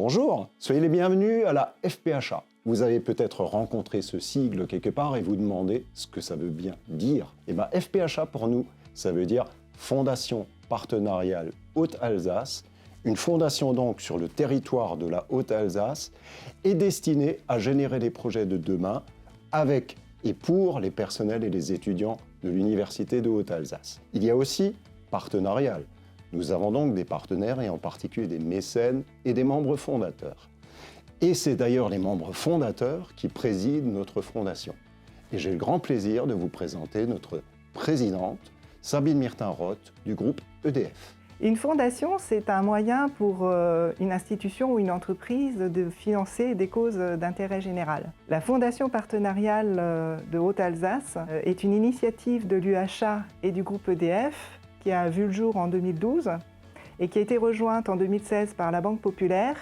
Bonjour, soyez les bienvenus à la FPHA. Vous avez peut-être rencontré ce sigle quelque part et vous demandez ce que ça veut bien dire. Eh bien, FPHA pour nous, ça veut dire Fondation Partenariale Haute-Alsace, une fondation donc sur le territoire de la Haute-Alsace et destinée à générer des projets de demain avec et pour les personnels et les étudiants de l'Université de Haute-Alsace. Il y a aussi partenarial. Nous avons donc des partenaires et en particulier des mécènes et des membres fondateurs. Et c'est d'ailleurs les membres fondateurs qui président notre fondation. Et j'ai le grand plaisir de vous présenter notre présidente, Sabine Myrtin-Roth, du groupe EDF. Une fondation, c'est un moyen pour une institution ou une entreprise de financer des causes d'intérêt général. La Fondation partenariale de Haute-Alsace est une initiative de l'UHA et du groupe EDF qui a vu le jour en 2012 et qui a été rejointe en 2016 par la Banque Populaire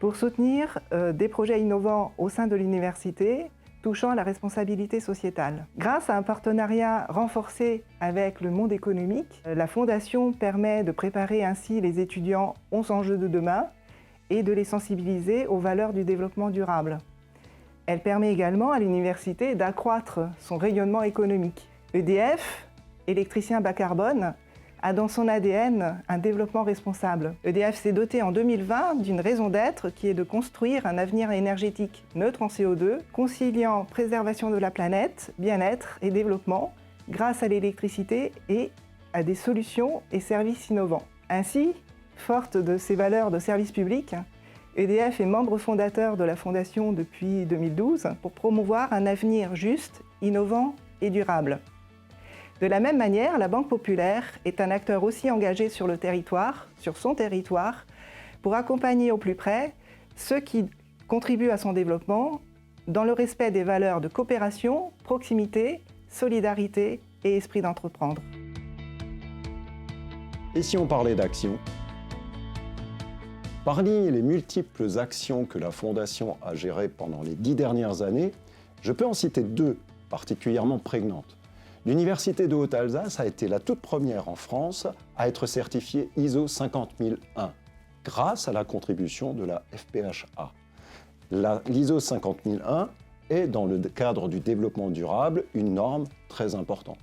pour soutenir des projets innovants au sein de l'université touchant à la responsabilité sociétale. Grâce à un partenariat renforcé avec le monde économique, la Fondation permet de préparer ainsi les étudiants aux enjeux de demain et de les sensibiliser aux valeurs du développement durable. Elle permet également à l'université d'accroître son rayonnement économique. EDF, électricien bas carbone, a dans son ADN un développement responsable. EDF s'est doté en 2020 d'une raison d'être qui est de construire un avenir énergétique neutre en CO2, conciliant préservation de la planète, bien-être et développement grâce à l'électricité et à des solutions et services innovants. Ainsi, forte de ses valeurs de service public, EDF est membre fondateur de la Fondation depuis 2012 pour promouvoir un avenir juste, innovant et durable. De la même manière, la Banque Populaire est un acteur aussi engagé sur le territoire, sur son territoire, pour accompagner au plus près ceux qui contribuent à son développement dans le respect des valeurs de coopération, proximité, solidarité et esprit d'entreprendre. Et si on parlait d'action ? Parmi les multiples actions que la Fondation a gérées pendant les 10 dernières années, je peux en citer deux particulièrement prégnantes. L'Université de Haute-Alsace a été la toute première en France à être certifiée ISO 50001 grâce à la contribution de la FPHA. L'ISO 50001 est, dans le cadre du développement durable, une norme très importante.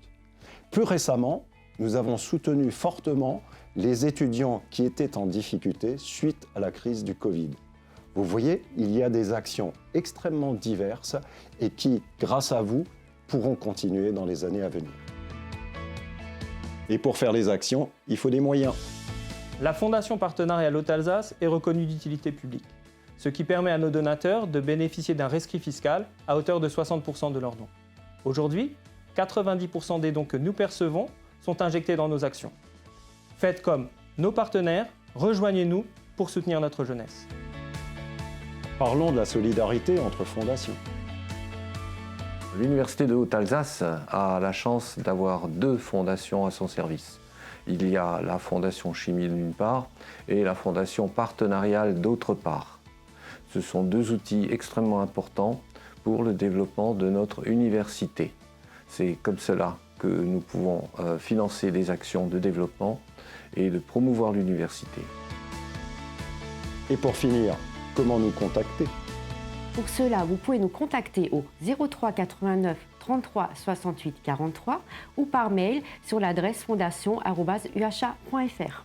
Plus récemment, nous avons soutenu fortement les étudiants qui étaient en difficulté suite à la crise du Covid. Vous voyez, il y a des actions extrêmement diverses et qui, grâce à vous, pourront continuer dans les années à venir. Et pour faire les actions, il faut des moyens. La Fondation Partenariale Haute-Alsace est reconnue d'utilité publique, ce qui permet à nos donateurs de bénéficier d'un rescrit fiscal à hauteur de 60% de leurs dons. Aujourd'hui, 90% des dons que nous percevons sont injectés dans nos actions. Faites comme nos partenaires, rejoignez-nous pour soutenir notre jeunesse. Parlons de la solidarité entre fondations. L'Université de Haute-Alsace a la chance d'avoir deux fondations à son service. Il y a la Fondation Chimie d'une part et la Fondation Partenariale d'autre part. Ce sont deux outils extrêmement importants pour le développement de notre université. C'est comme cela que nous pouvons financer des actions de développement et de promouvoir l'université. Et pour finir, comment nous contacter ? Pour cela, vous pouvez nous contacter au 03 89 33 68 43 ou par mail sur l'adresse fondation@uha.fr.